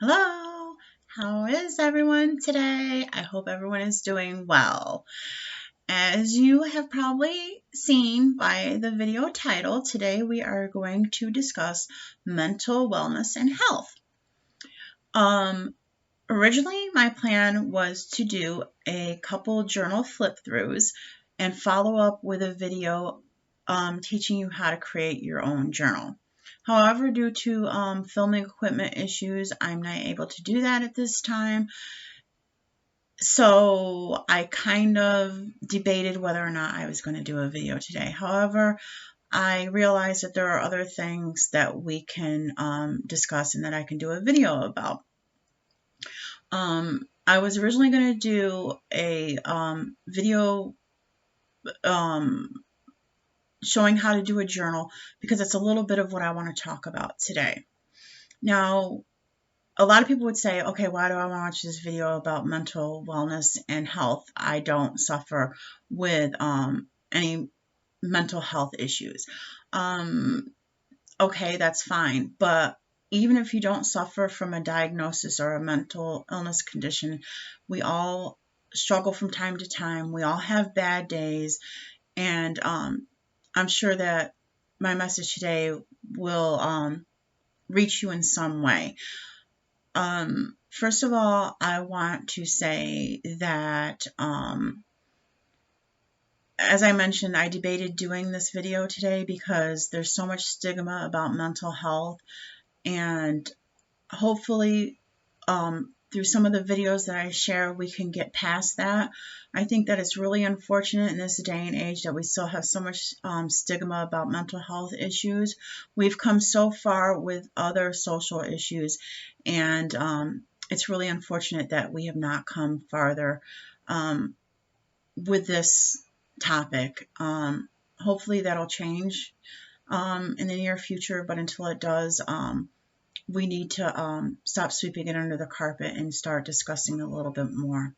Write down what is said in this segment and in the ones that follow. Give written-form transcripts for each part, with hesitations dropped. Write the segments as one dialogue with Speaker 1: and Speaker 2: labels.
Speaker 1: Hello, how is everyone today? I hope everyone is doing well. As you have probably seen by the video title, today we are going to discuss mental wellness and health. Originally, my plan was to do a couple journal flip throughs and follow up with a video teaching you how to create your own journal. However, due to filming equipment issues, I'm not able to do that at this time. So I kind of debated whether or not I was going to do a video today. However, I realized that there are other things that we can discuss and that I can do a video about. I was originally going to do a video showing how to do a journal because it's a little bit of what I want to talk about today. Now, a lot of people would say, okay, why do I want to watch this video about mental wellness and health? I don't suffer with any mental health issues. Okay, that's fine. But even if you don't suffer from a diagnosis or a mental illness condition, we all struggle from time to time. We all have bad days. And I'm sure that my message today will reach you in some way. First of all, I want to say that, as I mentioned, I debated doing this video today because there's so much stigma about mental health, and hopefully, through some of the videos that I share, we can get past that. I think that it's really unfortunate in this day and age that we still have so much stigma about mental health issues. We've come so far with other social issues, and it's really unfortunate that we have not come farther with this topic. Hopefully that'll change in the near future, but until it does, we need to stop sweeping it under the carpet and start discussing a little bit more.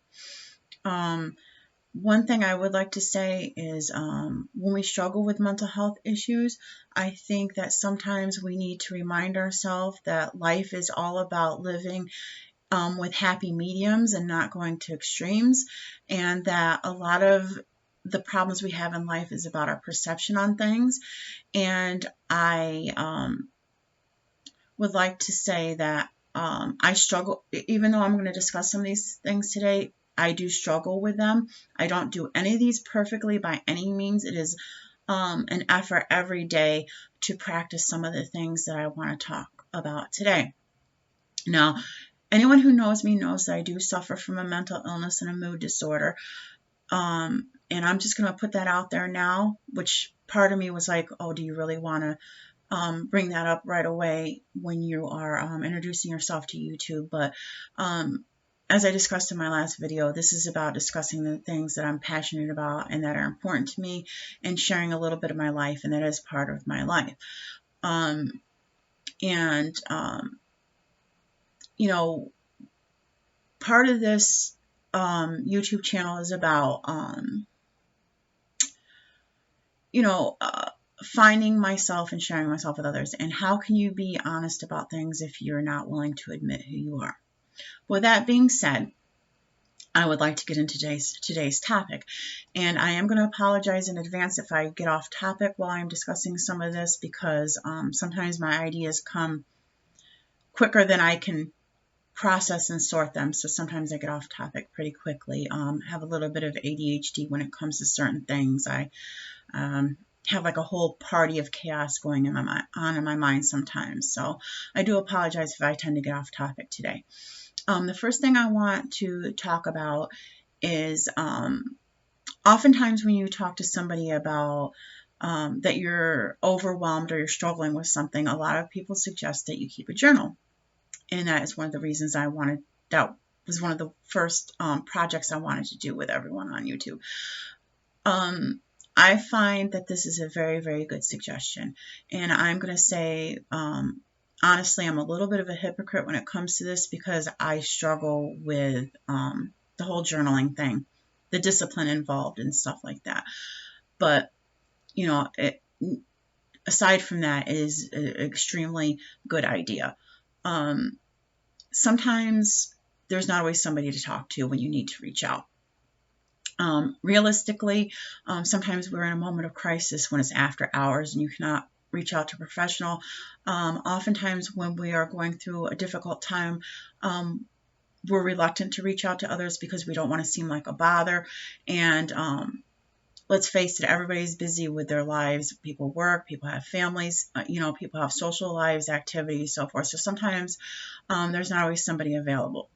Speaker 1: One thing I would like to say is when we struggle with mental health issues, I think that sometimes we need to remind ourselves that life is all about living with happy mediums and not going to extremes, and that a lot of the problems we have in life is about our perception on things. And I would like to say that I struggle, even though I'm going to discuss some of these things today, I do struggle with them. I don't do any of these perfectly by any means. It is an effort every day to practice some of the things that I want to talk about today. Now, anyone who knows me knows that I do suffer from a mental illness and a mood disorder. And I'm just going to put that out there now, which part of me was like, oh, do you really want to bring that up right away when you are introducing yourself to YouTube? But as I discussed in my last video, this is about discussing the things that I'm passionate about and that are important to me, and sharing a little bit of my life, and that is part of my life. You know, part of this YouTube channel is about, finding myself and sharing myself with others. And how can you be honest about things if you're not willing to admit who you are? With that being said, I would like to get into today's topic. And I am going to apologize in advance if I get off topic while I'm discussing some of this, because sometimes my ideas come quicker than I can process and sort them. So sometimes I get off topic pretty quickly. Have a little bit of ADHD when it comes to certain things. I have like a whole party of chaos going in my mind sometimes. So I do apologize if I tend to get off topic today. The first thing I want to talk about is oftentimes when you talk to somebody about that you're overwhelmed or you're struggling with something, a lot of people suggest that you keep a journal. And that is one of the reasons that was one of the first projects I wanted to do with everyone on YouTube. I find that this is a very, very good suggestion. And I'm going to say, honestly, I'm a little bit of a hypocrite when it comes to this, because I struggle with the whole journaling thing, the discipline involved and stuff like that. But, aside from that, it is an extremely good idea. sometimes there's not always somebody to talk to when you need to reach out. Realistically, sometimes we're in a moment of crisis when it's after hours and you cannot reach out to a professional. Oftentimes when we are going through a difficult time, we're reluctant to reach out to others because we don't want to seem like a bother. And let's face it, everybody's busy with their lives. People work, people have families, people have social lives, activities, so forth. So sometimes there's not always somebody available.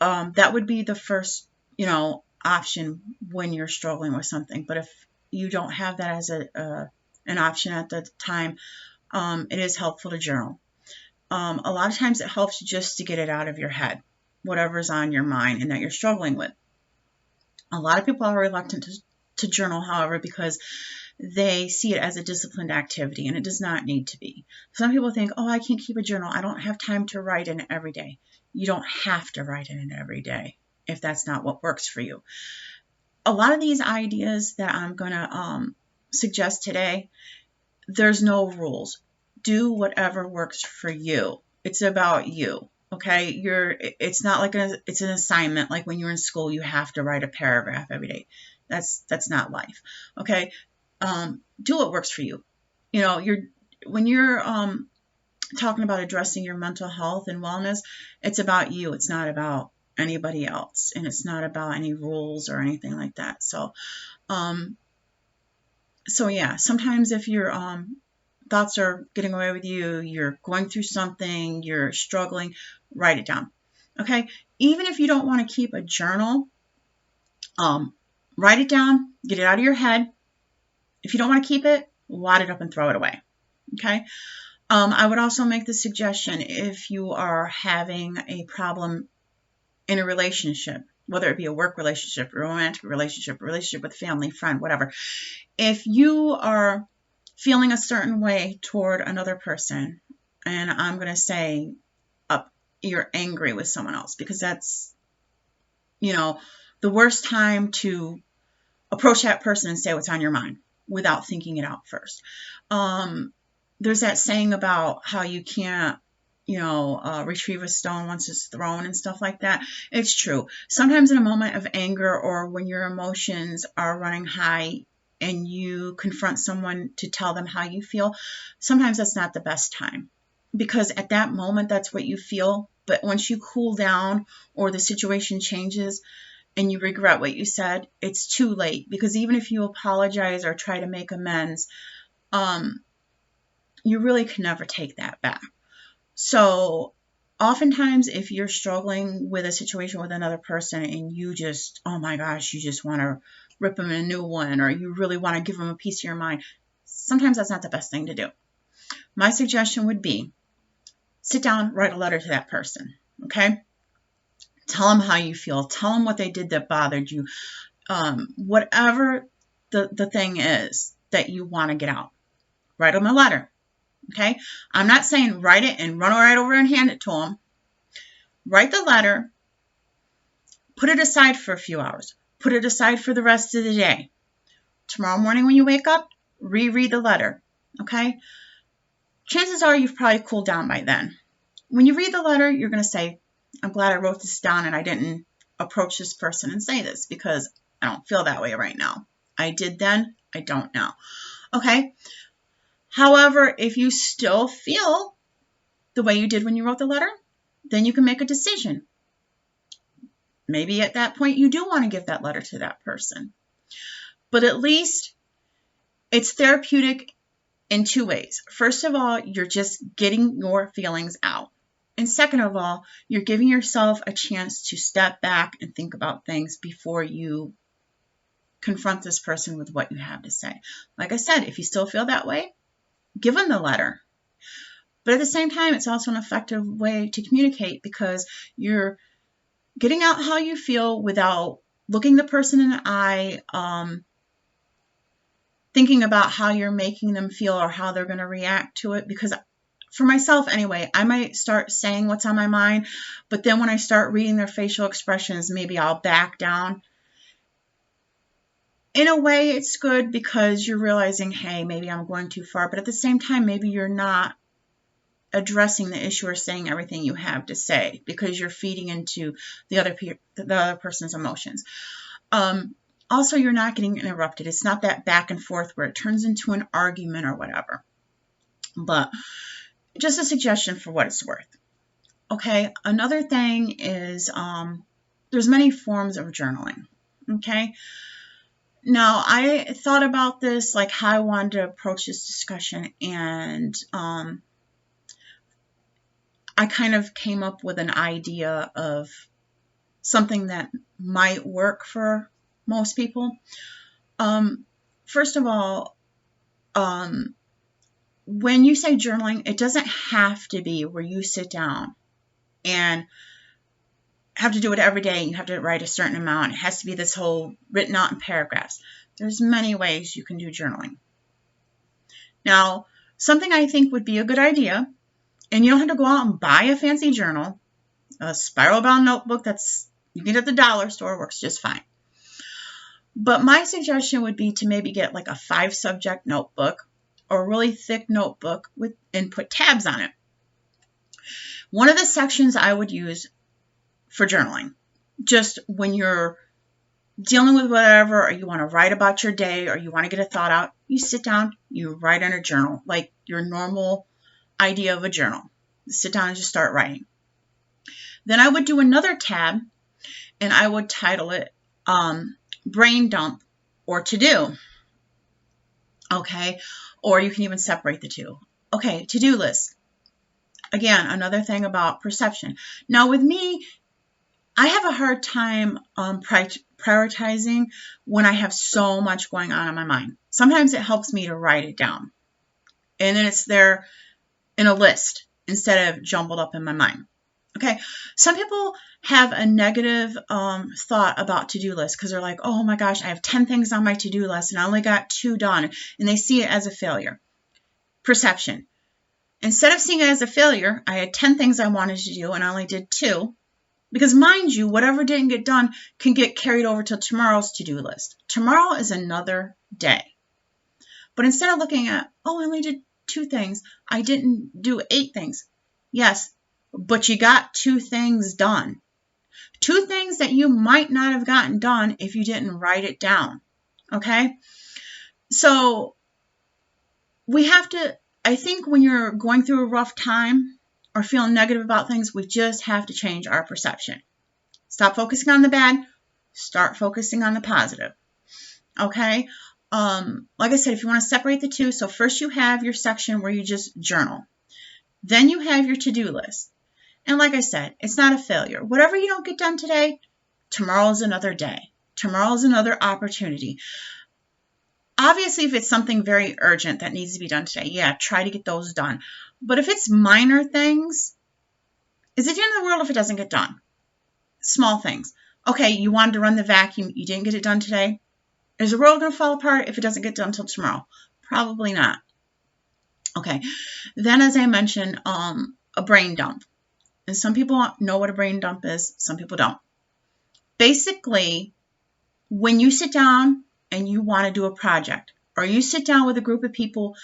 Speaker 1: That would be the first, option when you're struggling with something. But if you don't have that as an option at the time, it is helpful to journal. A lot of times it helps just to get it out of your head, whatever's on your mind and that you're struggling with. A lot of people are reluctant to journal, however, because they see it as a disciplined activity, and it does not need to be. Some people think, oh, I can't keep a journal. I don't have time to write in it every day. You don't have to write in it every day if that's not what works for you. A lot of these ideas that I'm going to suggest today, there's no rules. Do whatever works for you. It's about you. Okay, it's not like it's an assignment like when you're in school you have to write a paragraph every day. That's not life. Okay, do what works for you. When you're talking about addressing your mental health and wellness, it's about you. It's not about anybody else, and it's not about any rules or anything like that. So yeah, sometimes if your thoughts are getting away with you, you're going through something, you're struggling, write it down. Okay, even if you don't want to keep a journal, write it down, get it out of your head. If you don't want to keep it, wad it up and throw it away. Okay. I would also make the suggestion, if you are having a problem in a relationship, whether it be a work relationship, a romantic relationship, a relationship with family, friend, whatever, if you are feeling a certain way toward another person, and I'm going to say you're angry with someone else, because that's, the worst time to approach that person and say what's on your mind without thinking it out first. There's that saying about how you can't, retrieve a stone once it's thrown and stuff like that. It's true. Sometimes in a moment of anger or when your emotions are running high and you confront someone to tell them how you feel, sometimes that's not the best time, because at that moment, that's what you feel. But once you cool down or the situation changes and you regret what you said, it's too late, because even if you apologize or try to make amends, you really can never take that back. So oftentimes if you're struggling with a situation with another person and you just, oh my gosh, you just want to rip them a new one, or you really want to give them a piece of your mind, sometimes that's not the best thing to do. My suggestion would be, sit down, write a letter to that person, okay? Tell them how you feel. Tell them what they did that bothered you. Whatever the thing is that you want to get out, write them a letter. Okay, I'm not saying write it and run right over and hand it to them. Write the letter, put it aside for a few hours, put it aside for the rest of the day. Tomorrow morning when you wake up, reread the letter. Okay, chances are you've probably cooled down by then. When you read the letter, you're going to say, I'm glad I wrote this down and I didn't approach this person and say this, because I don't feel that way right now. I did then, I don't now. Okay. However, if you still feel the way you did when you wrote the letter, then you can make a decision. Maybe at that point you do want to give that letter to that person. But at least it's therapeutic in two ways. First of all, you're just getting your feelings out. And second of all, you're giving yourself a chance to step back and think about things before you confront this person with what you have to say. Like I said, if you still feel that way, give them the letter. But at the same time, it's also an effective way to communicate, because you're getting out how you feel without looking the person in the eye, thinking about how you're making them feel or how they're going to react to it. Because for myself anyway, I might start saying what's on my mind, but then when I start reading their facial expressions, maybe I'll back down. In a way, it's good because you're realizing, hey, maybe I'm going too far. But at the same time, maybe you're not addressing the issue or saying everything you have to say, because you're feeding into the other person's emotions. Also, you're not getting interrupted. It's not that back and forth where it turns into an argument or whatever. But just a suggestion for what it's worth. Okay, another thing is there's many forms of journaling. Okay, now I thought about this, like how I wanted to approach this discussion, and I kind of came up with an idea of something that might work for most people. First of all, when you say journaling, it doesn't have to be where you sit down and have to do it every day and you have to write a certain amount. It has to be this whole written out in paragraphs. There's many ways you can do journaling. Now, something I think would be a good idea, and you don't have to go out and buy a fancy journal, a spiral bound notebook you get at the dollar store, works just fine. But my suggestion would be to maybe get like a 5-subject notebook or a really thick notebook and put tabs on it. One of the sections I would use for journaling, just when you're dealing with whatever, or you want to write about your day, or you want to get a thought out, you sit down, you write in a journal, like your normal idea of a journal. Sit down and just start writing. Then I would do another tab, and I would title it brain dump or to-do. Okay, or you can even separate the two. Okay, to-do list. Again, another thing about perception. Now with me, I have a hard time prioritizing when I have so much going on in my mind. Sometimes it helps me to write it down, and then it's there in a list instead of jumbled up in my mind. Okay, some people have a negative thought about to-do lists because they're like, oh my gosh, I have 10 things on my to-do list and I only got 2 done, and they see it as a failure. Perception. Instead of seeing it as a failure, I had 10 things I wanted to do and I only did 2. Because mind you, whatever didn't get done can get carried over to tomorrow's to-do list. Tomorrow is another day. But instead of looking at, oh, I only did 2 things, I didn't do 8 things. Yes, but you got 2 things done. 2 things that you might not have gotten done if you didn't write it down. Okay? So we have to, I think when you're going through a rough time or feeling negative about things, we just have to change our perception. Stop focusing on the bad. Start focusing on the positive. Okay? Like I said, if you want to separate the two, so first you have your section where you just journal. Then you have your to-do list. And like I said, it's not a failure. Whatever you don't get done today, tomorrow is another day. Tomorrow is another opportunity. Obviously, if it's something very urgent that needs to be done today, yeah, try to get those done. But if it's minor things, is it the end of the world if it doesn't get done? Small things. Okay, you wanted to run the vacuum, you didn't get it done today. Is the world going to fall apart if it doesn't get done until tomorrow? Probably not. Okay, then as I mentioned, a brain dump. And some people know what a brain dump is, some people don't. Basically, when you sit down and you want to do a project, or you sit down with a group of people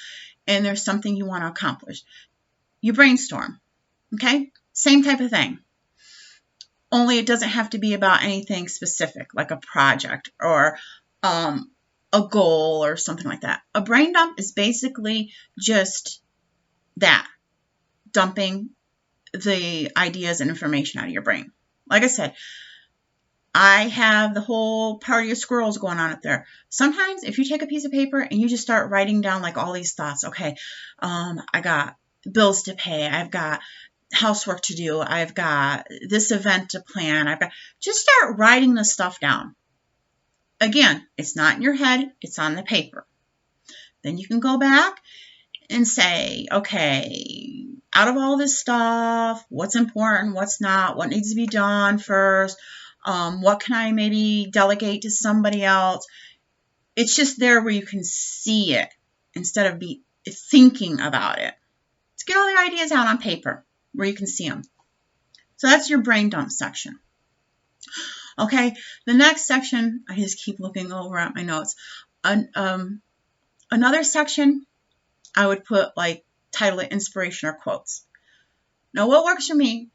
Speaker 1: and there's something you want to accomplish, you brainstorm. Okay? Same type of thing. Only it doesn't have to be about anything specific, like a project or a goal or something like that. A brain dump is basically just that, dumping the ideas and information out of your brain. Like I said, I have the whole party of squirrels going on up there. Sometimes if you take a piece of paper and you just start writing down like all these thoughts, okay, I got bills to pay, I've got housework to do, I've got this event to plan, just start writing the stuff down. Again, it's not in your head, it's on the paper. Then you can go back and say, okay, out of all this stuff, what's important, what's not, what needs to be done first, what can I maybe delegate to somebody else? It's just there where you can see it instead of thinking about it. Let's get all the ideas out on paper where you can see them. So that's your brain dump section. Okay, the next section, I just keep looking over at my notes. Another section, I would put title it inspiration or quotes. Now, what works for me,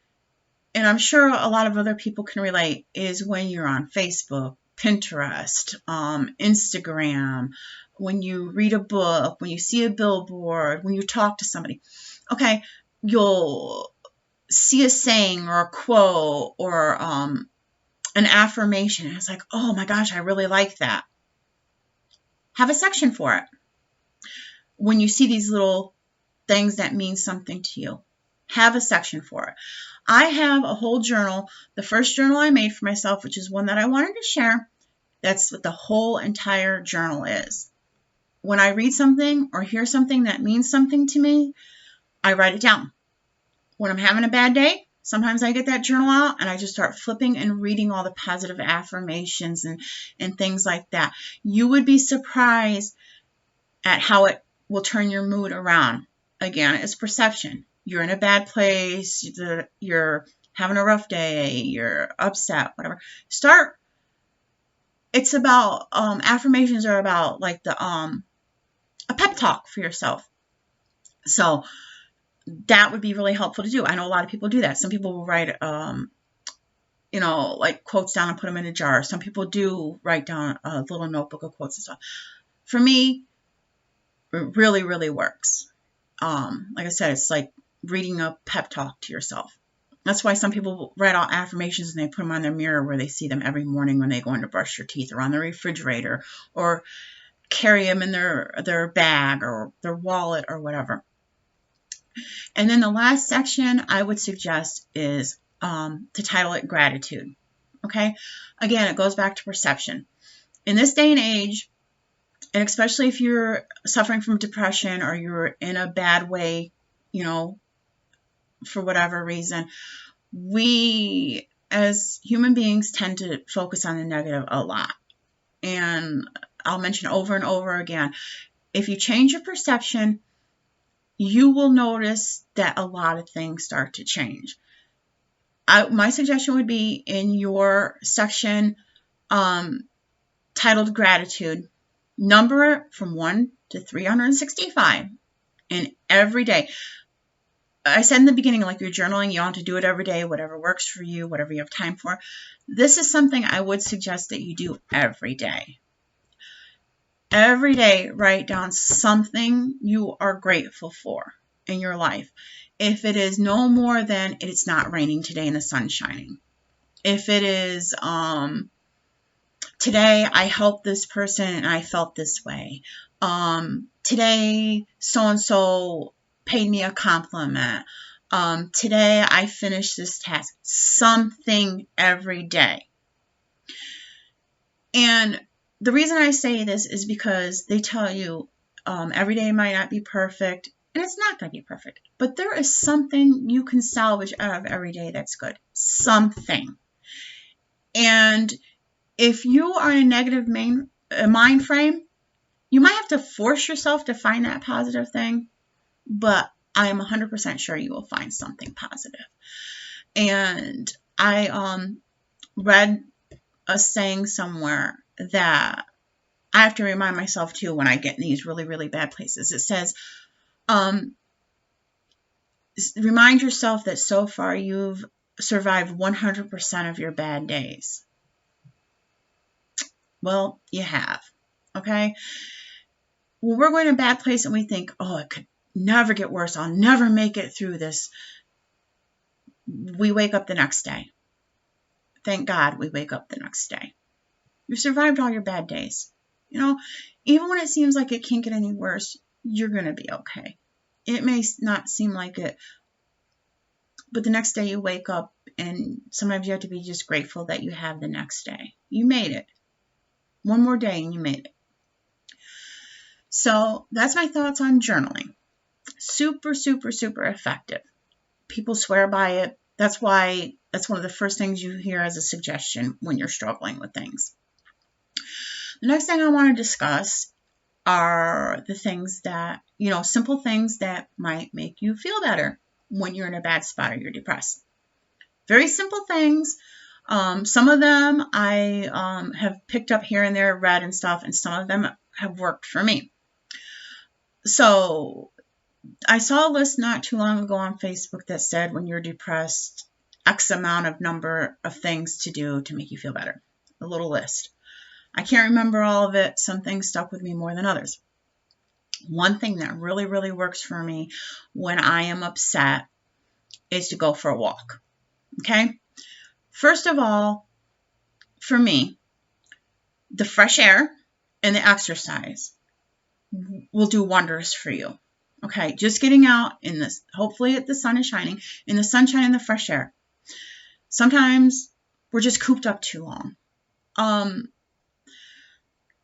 Speaker 1: and I'm sure a lot of other people can relate, is when you're on Facebook, Pinterest, Instagram, when you read a book, when you see a billboard, when you talk to somebody. Okay, you'll see a saying or a quote or an affirmation. And it's like, oh my gosh, I really like that. Have a section for it. When you see these little things that mean something to you, have a section for it. I have a whole journal, the first journal I made for myself, which is one that I wanted to share. That's what the whole entire journal is. When I read something or hear something that means something to me, I write it down. When I'm having a bad day, sometimes I get that journal out and I just start flipping and reading all the positive affirmations and things like that. You would be surprised at how it will turn your mood around. Again, it's perception. You're in a bad place, you're having a rough day, you're upset, whatever. It's about, affirmations are about like a pep talk for yourself. So that would be really helpful to do. I know a lot of people do that. Some people will write, like quotes down and put them in a jar. Some people do write down a little notebook of quotes and stuff. For me, it really, really works. Like I said, it's like reading a pep talk to yourself. That's why some people write out affirmations and they put them on their mirror where they see them every morning when they go in to brush their teeth, or on the refrigerator, or carry them in their bag or their wallet or whatever. And then the last section I would suggest is to title it gratitude. Okay? Again, it goes back to perception. In this day and age, and especially if you're suffering from depression or you're in a bad way, for whatever reason, we as human beings tend to focus on the negative a lot. And I'll mention over and over again, if you change your perception, you will notice that a lot of things start to change. My suggestion would be in your section titled gratitude, number it from 1 to 365, and every day. I said in the beginning, like you're journaling, you don't have to do it every day, whatever works for you, whatever you have time for. This is something I would suggest that you do every day. Every day, write down something you are grateful for in your life. If it is no more than it's not raining today and the sun's shining. If it is today I helped this person and I felt this way. Today so-and-so paid me a compliment. Today I finished this task. Something every day. And the reason I say this is because they tell you every day might not be perfect, and it's not going to be perfect, but there is something you can salvage out of every day that's good. Something. And if you are in a negative mind frame, you might have to force yourself to find that positive thing, but I am 100% sure you will find something positive. And I read a saying somewhere that I have to remind myself too when I get in these really, really bad places. It says, remind yourself that so far you've survived 100% of your bad days. Well, you have. Okay? When we're going to a bad place and we think, oh, it could never get worse, I'll never make it through this, we wake up the next day. Thank God we wake up the next day. You've survived all your bad days. Even when it seems like it can't get any worse, you're going to be okay. It may not seem like it, but the next day you wake up, and sometimes you have to be just grateful that you have the next day. You made it. One more day and you made it. So that's my thoughts on journaling. Super, super, super effective. People swear by it. That's why that's one of the first things you hear as a suggestion when you're struggling with things. The next thing I want to discuss are the things that, simple things that might make you feel better when you're in a bad spot or you're depressed. Very simple things. Some of them I have picked up here and there, read and stuff, and some of them have worked for me. So I saw a list not too long ago on Facebook that said when you're depressed, X amount of number of things to do to make you feel better. A little list. I can't remember all of it. Some things stuck with me more than others. One thing that really, really works for me when I am upset is to go for a walk. Okay? First of all, for me, the fresh air and the exercise will do wonders for you. Okay, just getting out in this, hopefully the sun is shining, in the sunshine and the fresh air. Sometimes we're just cooped up too long.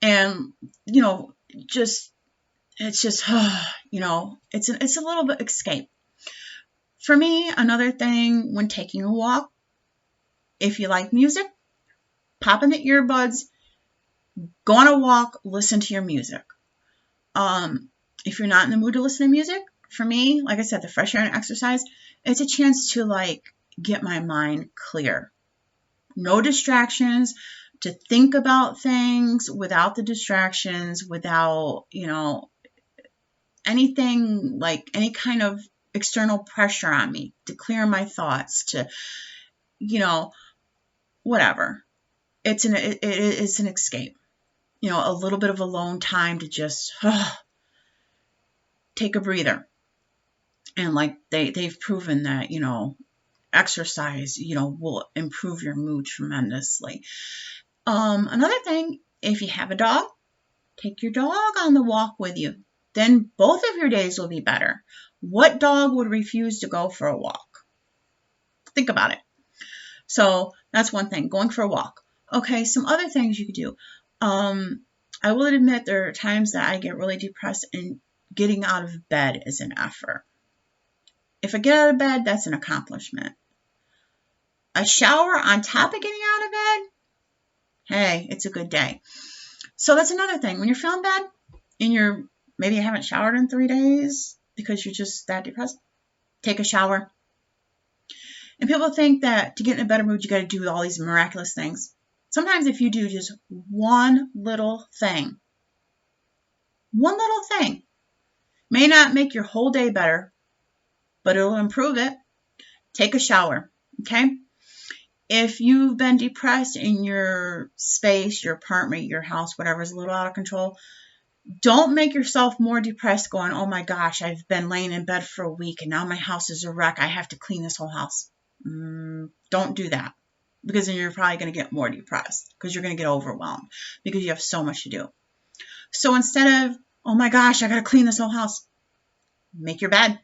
Speaker 1: And, you know, just, it's just, you know, it's a little bit escape. For me, another thing when taking a walk, if you like music, pop in the earbuds, go on a walk, listen to your music. If you're not in the mood to listen to music, for me, like I said, the fresh air and exercise, it's a chance to like get my mind clear. No distractions, to think about things without the distractions, without, you know, anything like any kind of external pressure on me, to clear my thoughts, to, you know, whatever. It's an escape. You know, a little bit of alone time to just take a breather. And like they've proven that, you know, exercise, you know, will improve your mood tremendously. Another thing, if you have a dog, take your dog on the walk with you. Then both of your days will be better. What dog would refuse to go for a walk? Think about it. So that's one thing, going for a walk. Okay, some other things you could do. I will admit there are times that I get really depressed, and getting out of bed is an effort. If I get out of bed, that's an accomplishment. A shower on top of getting out of bed, hey, it's a good day. So that's another thing. When you're feeling bad and maybe you haven't showered in 3 days because you're just that depressed, take a shower. And people think that to get in a better mood, you got to do all these miraculous things. Sometimes if you do just one little thing, may not make your whole day better, but it'll improve it. Take a shower, okay? If you've been depressed in your space, your apartment, your house, whatever is a little out of control, don't make yourself more depressed going, oh my gosh, I've been laying in bed for a week and now my house is a wreck. I have to clean this whole house. Don't do that, because then you're probably going to get more depressed because you're going to get overwhelmed because you have so much to do. So instead of, oh my gosh, I got to clean this whole house, make your bed.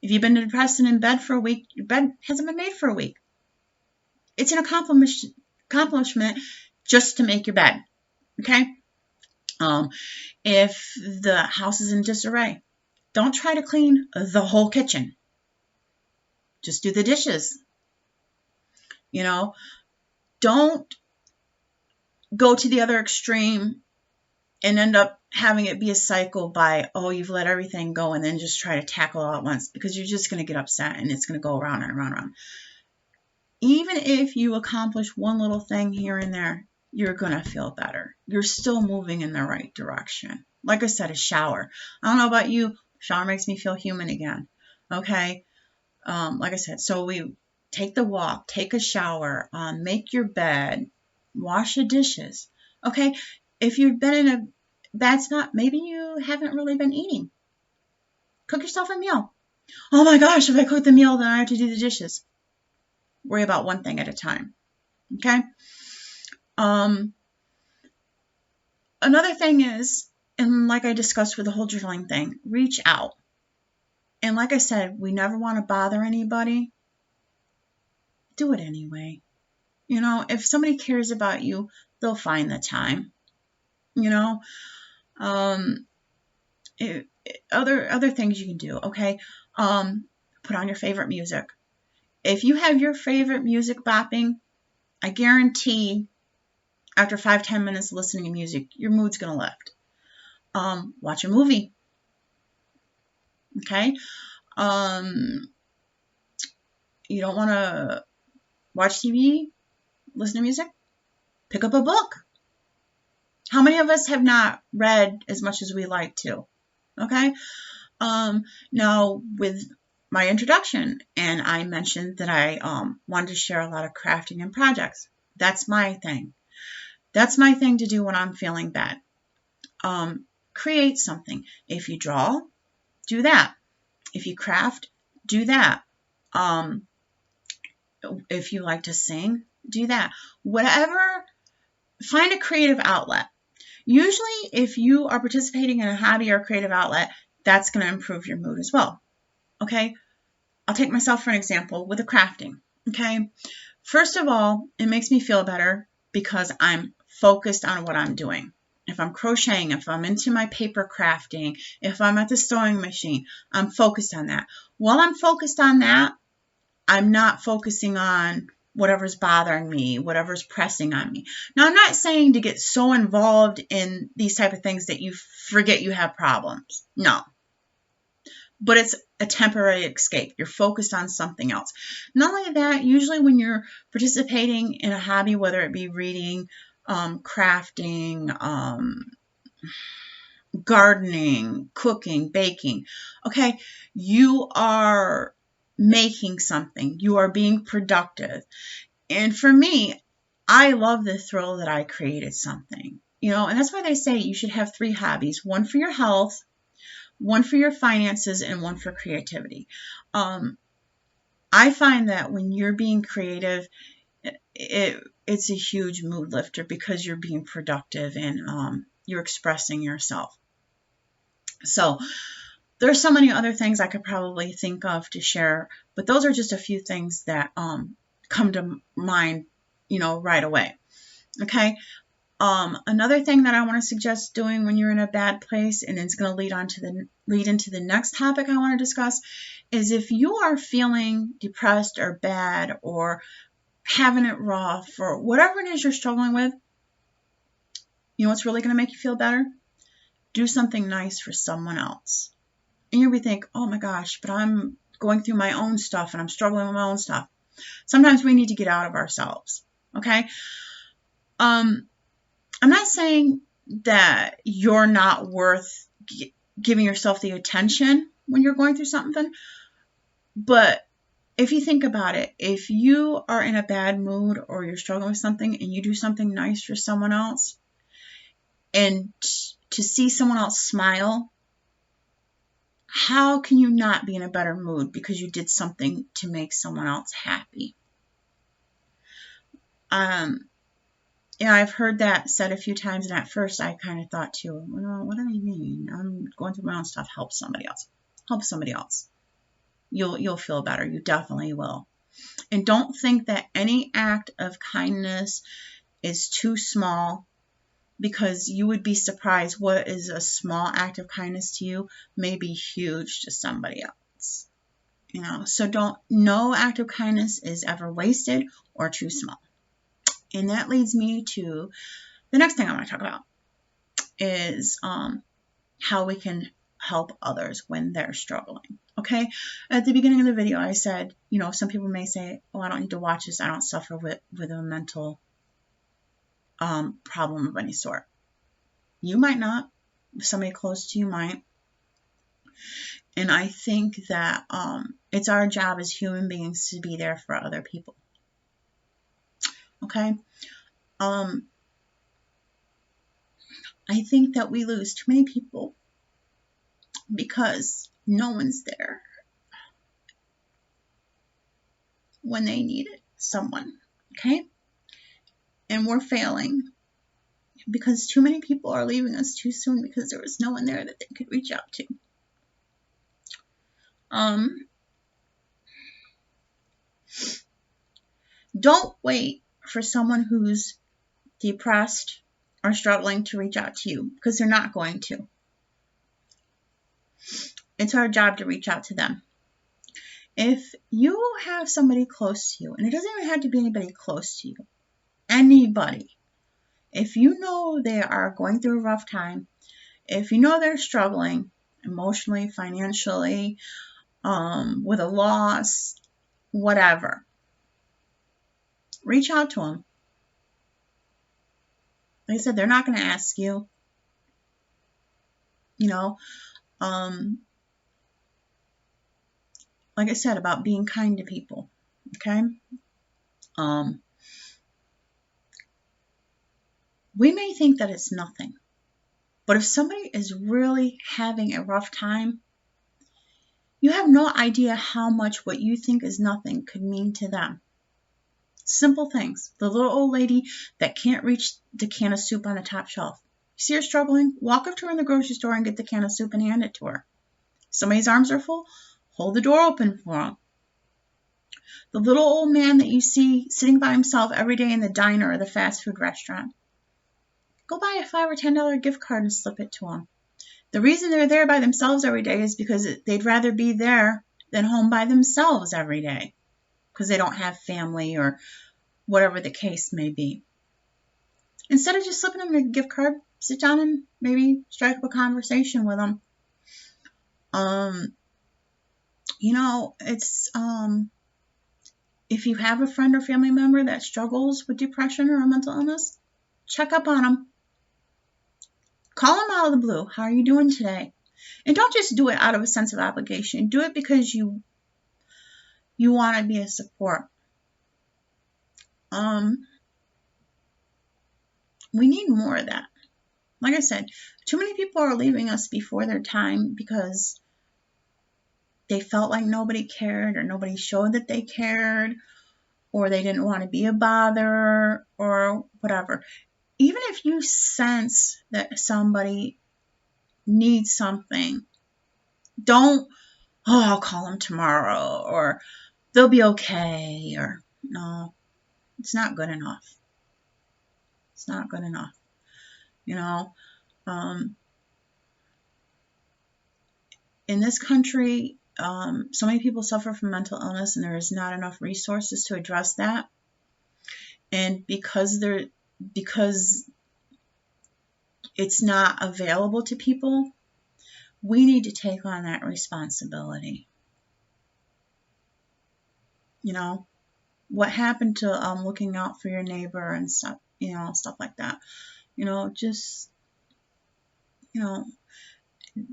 Speaker 1: If you've been depressed and in bed for a week, your bed hasn't been made for a week. It's an accomplishment just to make your bed, okay? If the house is in disarray, don't try to clean the whole kitchen. Just do the dishes. You know, don't go to the other extreme and end up having it be a cycle by, oh, you've let everything go and then just try to tackle it all at once, because you're just going to get upset and it's going to go around and around and around. Even if you accomplish one little thing here and there, you're going to feel better. You're still moving in the right direction. Like I said, a shower. I don't know about you, shower makes me feel human again. Okay? Like I said, so we take the walk, take a shower, make your bed, wash the dishes. Okay? If you've been in a bad spot, maybe you haven't really been eating. Cook yourself a meal. Oh my gosh, if I cook the meal, then I have to do the dishes. Worry about one thing at a time. Okay? Another thing is, and like I discussed with the whole journaling thing, reach out. And like I said, we never want to bother anybody. Do it anyway. You know, if somebody cares about you, they'll find the time. You know, other things you can do. Okay, put on your favorite music. If you have your favorite music bopping, I guarantee after 5-10 minutes listening to music, your mood's going to lift. Watch a movie. Okay? You don't want to watch TV, listen to music? Pick up a book. How many of us have not read as much as we like to? Okay? Now with my introduction, and I mentioned that I wanted to share a lot of crafting and projects. That's my thing. That's my thing to do when I'm feeling bad. Create something. If you draw, do that. If you craft, do that. If you like to sing, do that. Whatever, find a creative outlet. Usually, if you are participating in a hobby or creative outlet, that's going to improve your mood as well. Okay? I'll take myself for an example with the crafting. Okay? First of all, it makes me feel better because I'm focused on what I'm doing. If I'm crocheting, if I'm into my paper crafting, if I'm at the sewing machine, I'm focused on that. While I'm focused on that, I'm not focusing on whatever's bothering me, whatever's pressing on me. Now, I'm not saying to get so involved in these type of things that you forget you have problems. No. But it's a temporary escape. You're focused on something else. Not only that, usually when you're participating in a hobby, whether it be reading, crafting, gardening, cooking, baking, okay, you are making something. You are being productive. And for me, I love the thrill that I created something. And that's why they say you should have 3 hobbies, one for your health, one for your finances, and one for creativity. I find that when you're being creative, it's a huge mood lifter because you're being productive and you're expressing yourself. So there's so many other things I could probably think of to share, but those are just a few things that come to mind, right away. Okay. Another thing that I want to suggest doing when you're in a bad place, and it's going to lead into the next topic I want to discuss, is if you are feeling depressed or bad or having it rough or whatever it is you're struggling with, you know what's really going to make you feel better? Do something nice for someone else. And you'll be thinking, oh my gosh, but I'm going through my own stuff and I'm struggling with my own stuff. Sometimes we need to get out of ourselves. Okay. I'm not saying that you're not worth giving yourself the attention when you're going through something, but if you think about it, if you are in a bad mood or you're struggling with something and you do something nice for someone else, and to see someone else smile, how can you not be in a better mood because you did something to make someone else happy? I've heard that said a few times, and at first I kind of thought too, well, what do you mean? I'm going through my own stuff. Help somebody else. Help somebody else. You'll feel better. You definitely will. And don't think that any act of kindness is too small, because you would be surprised what is a small act of kindness to you may be huge to somebody else. So no act of kindness is ever wasted or too small. And that leads me to the next thing I want to talk about is how we can help others when they're struggling. Okay, at the beginning of the video, I said, some people may say, oh, I don't need to watch this. I don't suffer with a mental problem of any sort. You might not. Somebody close to you might. And I think that it's our job as human beings to be there for other people. Okay? I think that we lose too many people because no one's there when they need someone. Okay? And we're failing because too many people are leaving us too soon because there was no one there that they could reach out to. Don't wait for someone who's depressed or struggling to reach out to you, because they're not going to. It's our job to reach out to them. If you have somebody close to you, and it doesn't even have to be anybody close to you, anybody, if you know they are going through a rough time, if you know they're struggling emotionally, financially, with a loss, whatever, reach out to them. Like I said, they're not going to ask you. like I said, about being kind to people. Okay. We may think that it's nothing, but if somebody is really having a rough time, you have no idea how much what you think is nothing could mean to them. Simple things. The little old lady that can't reach the can of soup on the top shelf. You see her struggling? Walk up to her in the grocery store and get the can of soup and hand it to her. Somebody's arms are full? Hold the door open for them. The little old man that you see sitting by himself every day in the diner or the fast food restaurant. Go buy a $5 or $10 gift card and slip it to them. The reason they're there by themselves every day is because they'd rather be there than home by themselves every day because they don't have family or whatever the case may be. Instead of just slipping them a gift card, sit down and maybe strike up a conversation with them. It's if you have a friend or family member that struggles with depression or a mental illness, check up on them. Call them out of the blue. How are you doing today? And don't just do it out of a sense of obligation. Do it because you want to be a support. We need more of that. Like I said, too many people are leaving us before their time because they felt like nobody cared or nobody showed that they cared or they didn't want to be a bother or whatever. Even if you sense that somebody needs something, don't, I'll call them tomorrow or they'll be okay or no, it's not good enough. It's not good enough. In this country, so many people suffer from mental illness and there is not enough resources to address that. And because it's not available to people, we need to take on that responsibility. What happened to looking out for your neighbor and stuff, stuff like that.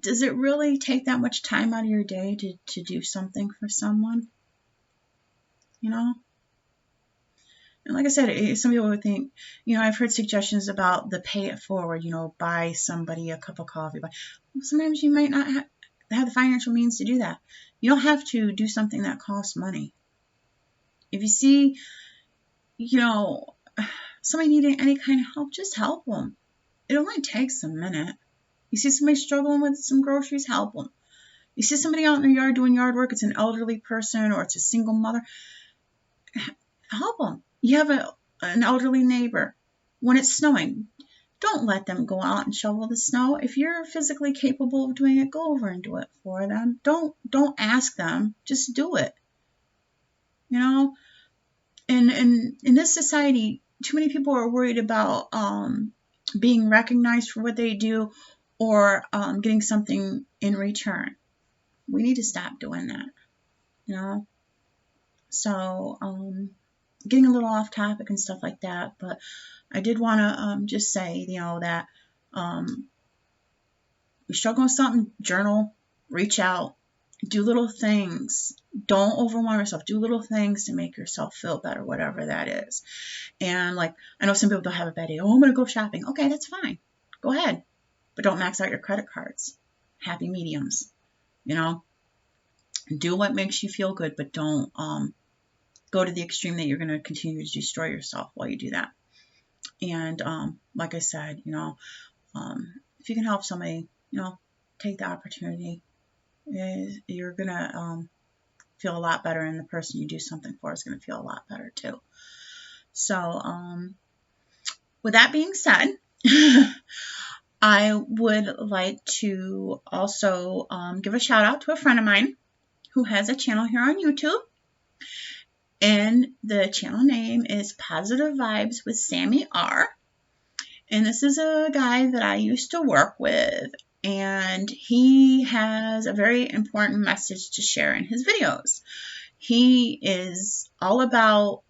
Speaker 1: Does it really take that much time out of your day to do something for someone? And like I said, some people would think, I've heard suggestions about the pay it forward, buy somebody a cup of coffee. Sometimes you might not have the financial means to do that. You don't have to do something that costs money. If you see, somebody needing any kind of help, just help them. It only takes a minute. You see somebody struggling with some groceries, help them. You see somebody out in their yard doing yard work, it's an elderly person or it's a single mother, help them. You have an elderly neighbor. When it's snowing, don't let them go out and shovel the snow. If you're physically capable of doing it, go over and do it for them. Don't ask them, just do it. And in this society, too many people are worried about being recognized for what they do or getting something in return. We need to stop doing that, So getting a little off topic and stuff like that, but I did want to just say, that you're struggling with something, journal, reach out, do little things. Don't overwhelm yourself. Do little things to make yourself feel better, whatever that is. And I know some people don't have a bad day. Oh, I'm going to go shopping. Okay, that's fine. Go ahead. But don't max out your credit cards. Happy mediums. Do what makes you feel good, but don't go to the extreme that you're going to continue to destroy yourself while you do that. And like I said, if you can help somebody, take the opportunity. You're going to feel a lot better, and the person you do something for is going to feel a lot better too. So with that being said, I would like to also give a shout out to a friend of mine who has a channel here on YouTube. And the channel name is Positive Vibes with Sammy R. And this is a guy that I used to work with. And he has a very important message to share in his videos. He is all about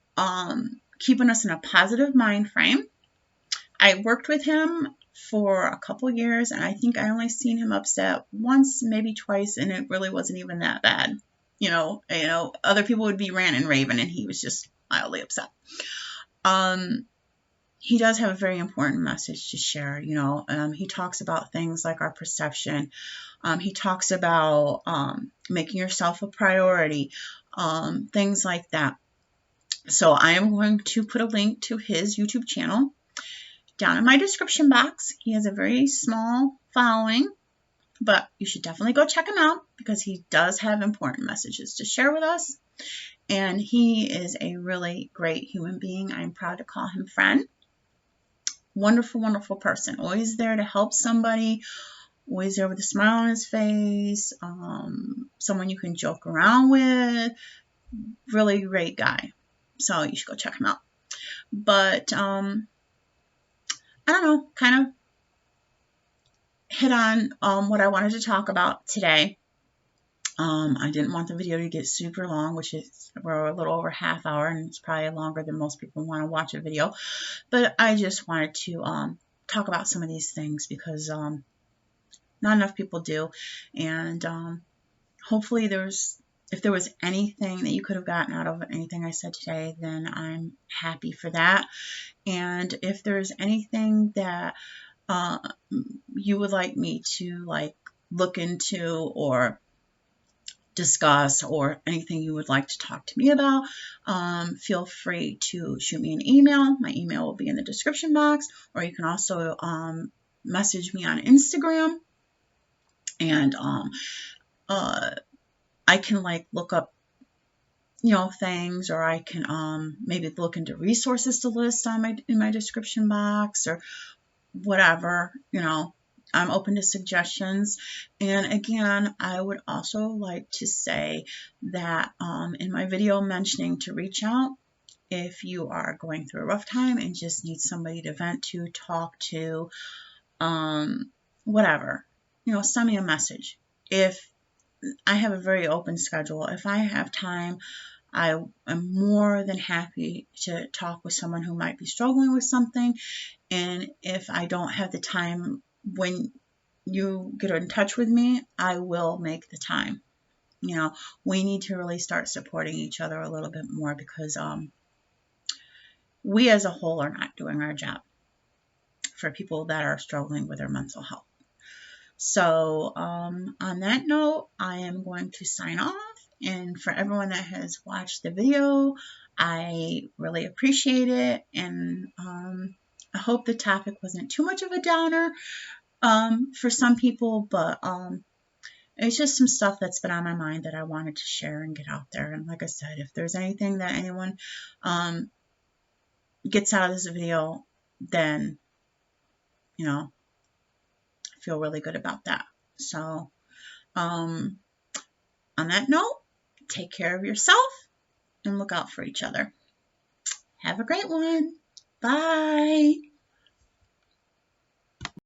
Speaker 1: keeping us in a positive mind frame. I worked with him for a couple years, and I think I only seen him upset once, maybe twice, and it really wasn't even that bad. Other people would be ranting and raving, and he was just mildly upset. He does have a very important message to share. He talks about things like our perception. He talks about making yourself a priority, things like that. So I am going to put a link to his YouTube channel down in my description box. He has a very small following, but you should definitely go check him out because he does have important messages to share with us. And he is a really great human being. I'm proud to call him friend. Wonderful, wonderful person. Always there to help somebody. Always there with a smile on his face. Someone you can joke around with. Really great guy. So you should go check him out. But I don't know, kind of hit on what I wanted to talk about today. I didn't want the video to get super long, which is we're a little over half hour, and it's probably longer than most people want to watch a video. But I just wanted to talk about some of these things because not enough people do, and hopefully if there was anything that you could have gotten out of anything I said today, then I'm happy for that. And if there's anything that you would like me to look into or discuss, or anything you would like to talk to me about, feel free to shoot me an email. My email will be in the description box, or you can also message me on Instagram, and I can look up things, or I can maybe look into resources to list in my description box, or whatever. I'm open to suggestions. And again, I would also like to say that in my video mentioning to reach out if you are going through a rough time and just need somebody to vent to, talk to, whatever, send me a message. If I have a very open schedule, if I have time, I am more than happy to talk with someone who might be struggling with something. And if I don't have the time when you get in touch with me, I will make the time. We need to really start supporting each other a little bit more because we as a whole are not doing our job for people that are struggling with their mental health. So on that note, I am going to sign off. And for everyone that has watched the video, I really appreciate it. And I hope the topic wasn't too much of a downer for some people, but it's just some stuff that's been on my mind that I wanted to share and get out there. And like I said, if there's anything that anyone gets out of this video, then, I feel really good about that. So on that note, take care of yourself and look out for each other. Have a great one. Bye.